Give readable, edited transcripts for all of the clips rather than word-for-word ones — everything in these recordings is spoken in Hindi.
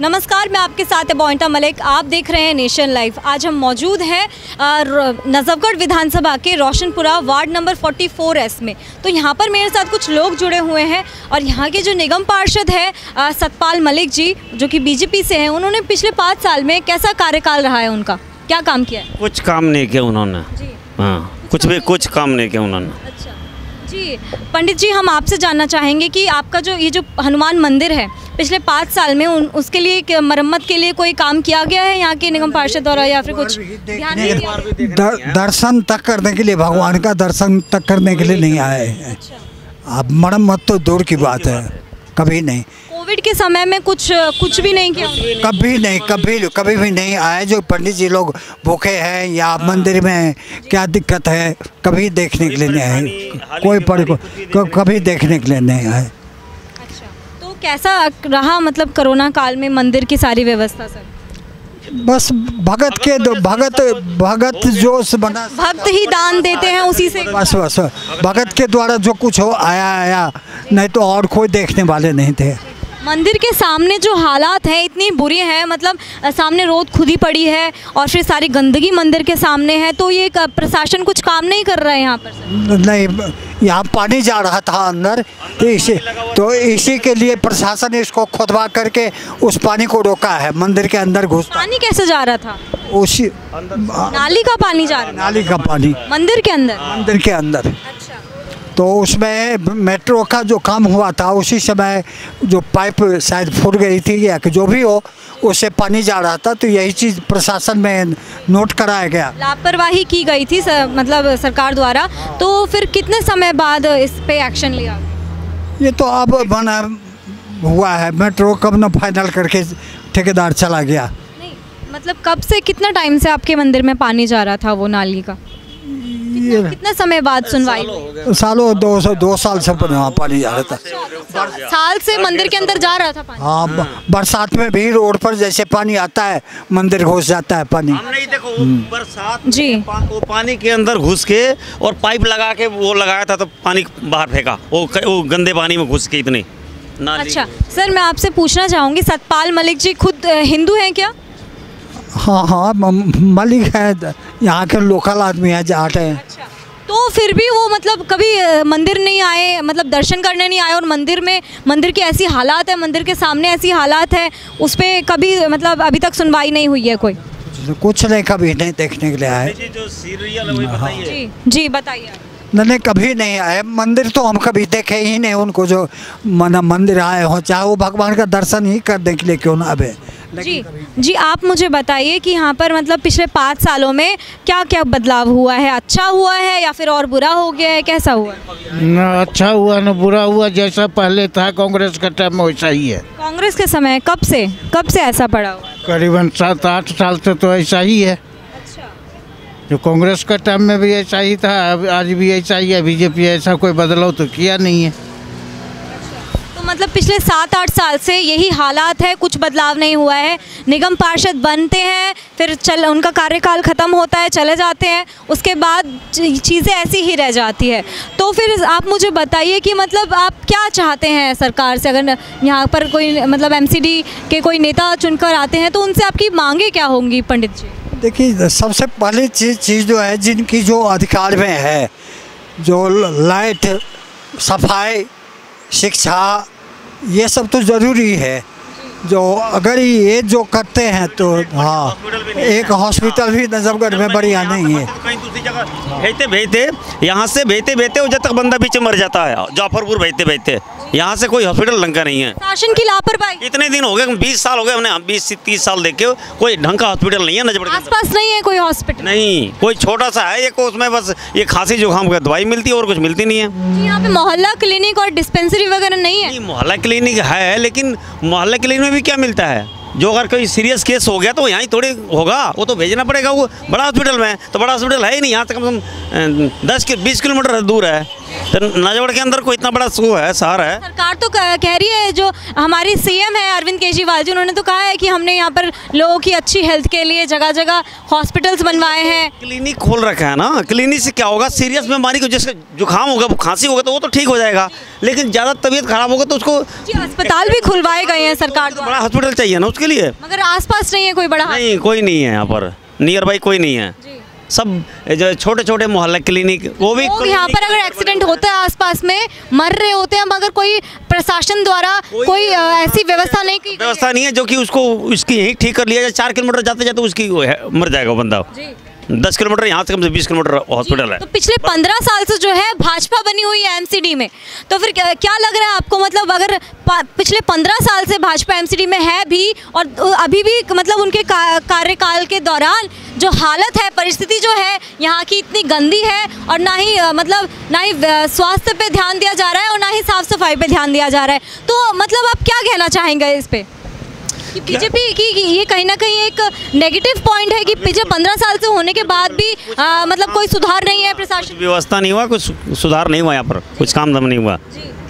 नमस्कार, मैं आपके साथ अबॉइंटा मलिक। आप देख रहे हैं नेशन लाइव। आज हम मौजूद हैं नजफगढ़ विधानसभा के रोशनपुरा वार्ड नंबर 44S में। तो यहाँ पर मेरे साथ कुछ लोग जुड़े हुए हैं और यहाँ के जो निगम पार्षद है सतपाल मलिक जी, जो कि बीजेपी से हैं, उन्होंने पिछले 5 साल में कैसा कार्यकाल रहा है उनका, क्या काम किया है? कुछ काम नहीं किया उन्होंने जी। हाँ, कुछ काम नहीं किया उन्होंने। अच्छा जी, पंडित जी, हम आपसे जानना चाहेंगे कि आपका ये जो हनुमान मंदिर है, पिछले 5 साल में उसके लिए मरम्मत के लिए कोई काम किया गया है यहाँ के निगम पार्षद द्वारा, या फिर कुछ ध्यान नहीं दिया? दर्शन तक करने के लिए, भगवान का दर्शन तक करने के लिए नहीं आए हैं। अब मरम्मत तो दूर की बात है, कभी नहीं। कोविड के समय में कुछ भी नहीं किया? कभी भी नहीं आए। जो पंडित जी लोग भूखे हैं या मंदिर में क्या दिक्कत है, कभी देखने के लिए नहीं आए। कभी देखने के लिए नहीं आए। अच्छा, तो कैसा रहा मतलब कोरोना काल में मंदिर की सारी व्यवस्था सर? बस भगत जोश बना, भक्त ही दान देते हैं उसी से। बस भगत के द्वारा जो कुछ हो आया, नहीं तो और कोई देखने वाले नहीं थे। मंदिर के सामने जो हालात हैं इतनी बुरी हैं, मतलब सामने रोड खुदी पड़ी है और फिर सारी गंदगी मंदिर के सामने है। तो ये प्रशासन कुछ काम नहीं कर रहा है यहाँ पर सर? नहीं, यहाँ पानी जा रहा था अंदर, तो इसी के लिए प्रशासन ने इसको खुदवा करके उस पानी को रोका है। मंदिर के अंदर घुस पानी कैसे जा रहा था? उसी नाली का पानी जा रहा था? नाली का पानी मंदिर के अंदर। अच्छा। तो उसमें मेट्रो का जो काम हुआ था, उसी समय जो पाइप शायद फूट गई थी या कि जो भी हो, उससे पानी जा रहा था। तो यही चीज़ प्रशासन में नोट कराया गया। लापरवाही की गई थी मतलब सरकार द्वारा। तो फिर कितने समय बाद इस पे एक्शन लिया? ये तो अब बना हुआ है। मेट्रो कब न फाइनल करके ठेकेदार चला गया। नहीं, मतलब कब से, कितना टाइम से आपके मंदिर में पानी जा रहा था वो नाली का? कितने समय बाद सुनवाई? सालों 2 साल से वहाँ पानी जा रहा था। साल से मंदिर के अंदर जा रहा था पानी? हाँ, बरसात में भी रोड पर जैसे पानी आता है, मंदिर घुस जाता है पानी। हम नहीं देखो, बरसात जी, वो पानी के अंदर घुस के और पाइप लगा के वो लगाया था, तो पानी बाहर फेंका वो गंदे पानी में घुस के इतने। अच्छा सर, मैं आपसे पूछना चाहूँगी, सतपाल मलिक जी खुद हिंदू हैं क्या? हाँ, मलिक है, यहाँ के लोकल आदमी है, जाट है। अच्छा, तो फिर भी वो मतलब कभी मंदिर नहीं आए, मतलब दर्शन करने नहीं आए, और मंदिर की ऐसी हालात है, मंदिर के सामने ऐसी हालात है, उस पर कभी मतलब अभी तक सुनवाई नहीं हुई है कोई? कुछ नहीं, कभी नहीं देखने के लिए आए। जो सीरियल है बताइए। जी बताइए। नहीं, कभी नहीं आए। मंदिर तो हम कभी देखे ही नहीं उनको, जो मंदिर आए हो, चाहे वो भगवान का दर्शन ही करने के लिए क्यों ना आए। जी, आप मुझे बताइए कि यहाँ पर मतलब पिछले 5 सालों में क्या क्या बदलाव हुआ है? अच्छा हुआ है या फिर और बुरा हो गया है, कैसा हुआ है? ना अच्छा हुआ ना बुरा हुआ, जैसा पहले था कांग्रेस का टाइम में वैसा ही है। कांग्रेस के समय कब से ऐसा पड़ा हुआ? करीबन 7-8 साल से तो ऐसा ही है। अच्छा। जो कांग्रेस का टाइम में भी ऐसा ही था, आज भी ऐसा ही है। बीजेपी ऐसा कोई बदलाव तो किया नहीं है। मतलब पिछले 7-8 साल से यही हालात है, कुछ बदलाव नहीं हुआ है। निगम पार्षद बनते हैं, फिर उनका कार्यकाल ख़त्म होता है, चले जाते हैं, उसके बाद चीज़ें ऐसी ही रह जाती है। तो फिर आप मुझे बताइए कि मतलब आप क्या चाहते हैं सरकार से? अगर यहाँ पर कोई मतलब एमसीडी के कोई नेता चुनकर आते हैं तो उनसे आपकी मांगे क्या होंगी पंडित जी? देखिए, सबसे पहली चीज़ जो है, जिनकी जो अधिकार में है, जो लाइट, सफाई, शिक्षा, ये सब तो ज़रूरी है। जो अगर ये जो करते हैं तो हाँ, एक हॉस्पिटल भी नजफगढ़ में बढ़िया नहीं है। कहीं दूसरी जगह भेजते यहाँ से भेजते जब तक बंदा बीच में मर जाता है। जाफरपुर भेजते यहाँ से कोई हॉस्पिटल ढंग का नहीं है। शासन की लापरवाही। इतने दिन हो गए, 20 साल हो गए हमने, 20 से 30 साल देखे, कोई ढंग का हॉस्पिटल नहीं है नजफगढ़ के आसपास। नहीं है कोई हॉस्पिटल? नहीं, कोई छोटा सा है एक, उसमें बस ये खांसी जुकाम का दवाई मिलती है और कुछ मिलती नहीं है। यहाँ पे मोहल्ला क्लिनिक और डिस्पेंसरी वगैरह नहीं है? मोहल्ला क्लिनिक है, लेकिन मोहल्ला क्लिनिक में भी क्या मिलता है? जो अगर कोई सीरियस केस हो गया तो यहाँ ही थोड़ी होगा, वो तो भेजना पड़ेगा वो बड़ा हॉस्पिटल में। तो बड़ा हॉस्पिटल है ही नहीं, यहाँ से कम से कम 10-20 किलोमीटर दूर है। तो नजबड़ के अंदर कोई इतना बड़ा शो है, शहर है। सरकार तो कह रही है, जो हमारी सीएम है अरविंद केजरीवाल जी, उन्होंने तो कहा है कि हमने यहाँ पर लोगों की अच्छी हेल्थ के लिए जगह जगह हॉस्पिटल्स बनवाए हैं। क्लिनिक खोल रखा है ना, क्लिनिक से क्या होगा, सीरियस बीमारी को, जैसे जुकाम होगा, खांसी होगा तो वो तो ठीक हो जाएगा, लेकिन ज़्यादा तबीयत खराब होगा तो उसको जी अस्पताल भी खुलवाए गए हैं सरकार द्वारा। बड़ा हॉस्पिटल चाहिए ना उसके लिए। मगर आसपास नहीं है कोई बड़ा नहीं, कोई नहीं है यहाँ पर, नियर बाई कोई नहीं है। सब जो छोटे छोटे मोहल्ला क्लिनिक, वो भी लोग यहाँ पर अगर एक्सीडेंट होता है आसपास में मर रहे होते हैं, मगर कोई प्रशासन द्वारा कोई ऐसी व्यवस्था नहीं की, व्यवस्था नहीं है जो कि उसको उसकी यहीं ठीक कर लिया जाए। 4 किलोमीटर जाते जाते उसकी मर जाएगा वो बंदा। 10 किलोमीटर यहाँ से कम से 20 किलोमीटर हॉस्पिटल है। तो पिछले 15 साल से जो है भाजपा बनी हुई है एमसीडी में, तो फिर क्या लग रहा है आपको, मतलब अगर पिछले 15 साल से भाजपा एमसीडी में है भी और अभी भी मतलब उनके कार्यकाल के दौरान जो हालत है, परिस्थिति जो है यहाँ की इतनी गंदी है, और ना ही स्वास्थ्य पे ध्यान दिया जा रहा है और ना ही साफ सफाई पे ध्यान दिया जा रहा है, तो मतलब आप क्या कहना चाहेंगे इस पे कि बीजेपी की ये कहीं ना कहीं एक नेगेटिव पॉइंट है कि पिछले 15 साल से होने के बाद भी मतलब कोई सुधार नहीं है, प्रशासन व्यवस्था नहीं हुआ, कुछ सुधार नहीं हुआ, यहाँ पर कुछ काम दम नहीं हुआ।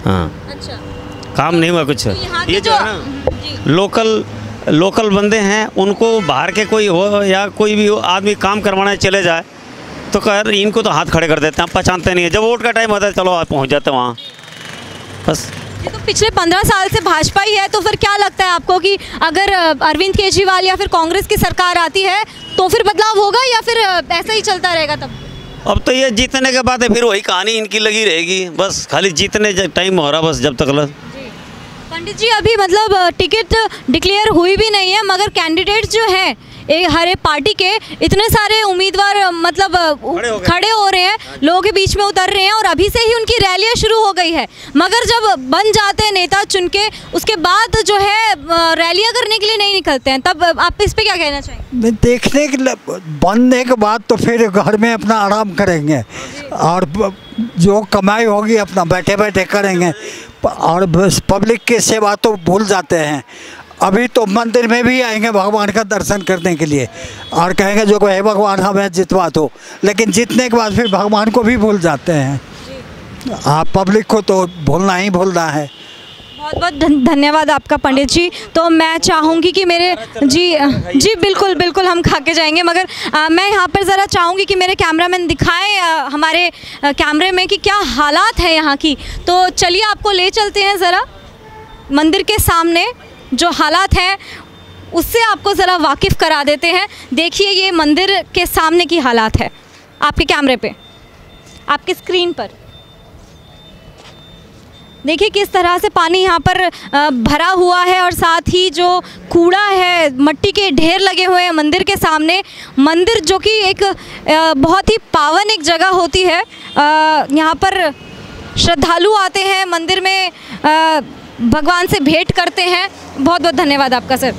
हाँ, अच्छा काम नहीं हुआ कुछ। ये जो है ना लोकल बंदे हैं, उनको बाहर के कोई हो या कोई भी आदमी काम करवाने चले जाए तो कह इनको तो हाथ खड़े कर देते हैं, पहचानते नहीं है। जब वोट का टाइम होता है चलो आप पहुँच जाते हैं वहाँ, बस। ये तो पिछले 15 साल से भाजपा ही है, तो फिर क्या लगता है आपको कि अगर अरविंद केजरीवाल या फिर कांग्रेस की सरकार आती है तो फिर बदलाव होगा या फिर ऐसा ही चलता रहेगा? तब अब तो ये जीतने के बाद है, फिर वही कहानी इनकी लगी रहेगी, बस खाली जीतने टाइम हो रहा बस जब तक। पंडित जी अभी मतलब टिकट डिक्लेयर हुई भी नहीं है, मगर कैंडिडेट्स जो हैं हर एक पार्टी के इतने सारे उम्मीदवार मतलब खड़े हो रहे हैं, लोगों के बीच में उतर रहे हैं और अभी से ही उनकी रैलियां शुरू हो गई है, मगर जब बन जाते हैं नेता चुन के उसके बाद जो है रैलियां करने के लिए नहीं निकलते हैं, तब आप इस पे क्या कहना चाहेंगे? देखने के बनने के बाद तो फिर घर में अपना आराम करेंगे और जो कमाई होगी अपना बैठे बैठे करेंगे और पब्लिक की सेवा तो भूल जाते हैं। अभी तो मंदिर में भी आएंगे भगवान का दर्शन करने के लिए और कहेंगे जो हे भगवान हमें जितवा दो, लेकिन जीतने के बाद फिर भगवान को भी भूल जाते हैं। आप पब्लिक को तो भूलना ही भूलना है। बहुत बहुत धन्यवाद आपका पंडित जी। तो मैं चाहूँगी कि मेरे जी बिल्कुल हम खा के जाएंगे, मगर मैं यहाँ पर ज़रा चाहूँगी कि मेरे कैमरामैन दिखाएं हमारे कैमरे में कि क्या हालात है यहाँ की। तो चलिए आपको ले चलते हैं ज़रा मंदिर के सामने, जो हालात हैं उससे आपको ज़रा वाकिफ़ करा देते हैं। देखिए ये मंदिर के सामने की हालात है, आपके कैमरे पे, आपके स्क्रीन पर देखिए किस तरह से पानी यहाँ पर भरा हुआ है और साथ ही जो कूड़ा है, मट्टी के ढेर लगे हुए हैं मंदिर के सामने। मंदिर जो कि एक बहुत ही पावन एक जगह होती है, यहाँ पर श्रद्धालु आते हैं मंदिर में, भगवान से भेंट करते हैं। बहुत बहुत धन्यवाद आपका सर।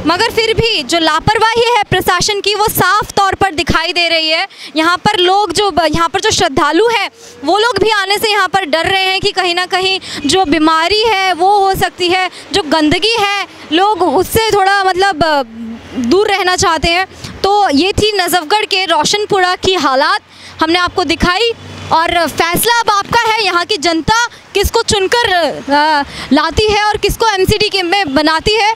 मगर फिर भी जो लापरवाही है प्रशासन की वो साफ तौर पर दिखाई दे रही है। यहाँ पर लोग यहाँ पर जो श्रद्धालु हैं वो लोग भी आने से यहाँ पर डर रहे हैं कि कहीं ना कहीं जो बीमारी है वो हो सकती है, जो गंदगी है लोग उससे थोड़ा मतलब दूर रहना चाहते हैं। तो ये थी नजफगढ़ के रोशनपुरा की हालात, हमने आपको दिखाई और फैसला अब आपका है। यहाँ की जनता किसको चुनकर लाती है और किसको एमसीडी के में बनाती है,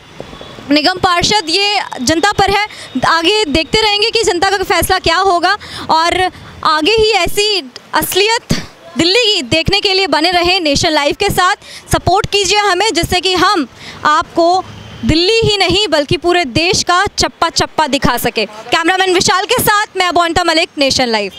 निगम पार्षद, ये जनता पर है। आगे देखते रहेंगे कि जनता का फैसला क्या होगा और आगे ही ऐसी असलियत दिल्ली की देखने के लिए बने रहे नेशन लाइव के साथ। सपोर्ट कीजिए हमें, जिससे कि हम आपको दिल्ली ही नहीं बल्कि पूरे देश का चप्पा चप्पा दिखा सके। कैमरामैन विशाल के साथ मैं अबोंटा मलिक, नेशन लाइव।